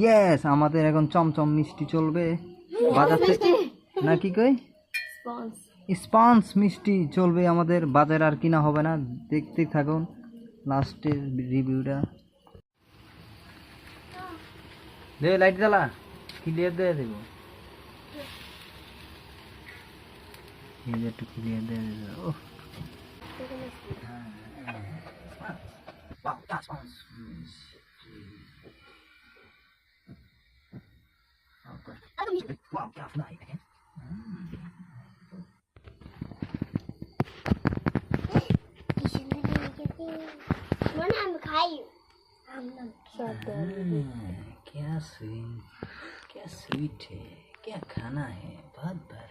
Yes, আমাদের এখন চমচম মিষ্টি চলবে বাজার থেকে, নাকি কই স্পঞ্জ মিষ্টি চলবে আমাদের, বাজার আর কিনা হবে না। দেখতে থাকুন লাস্টের রিভিউটা। দে লাইট জ্বালা, ক্লিয়ার দিয়ে দেবো, একটু ক্লিয়ার দিয়ে দেবো। ও wow, that smells wow, that's nice. क्या स्वीट है, क्या खाना है, बहुत भर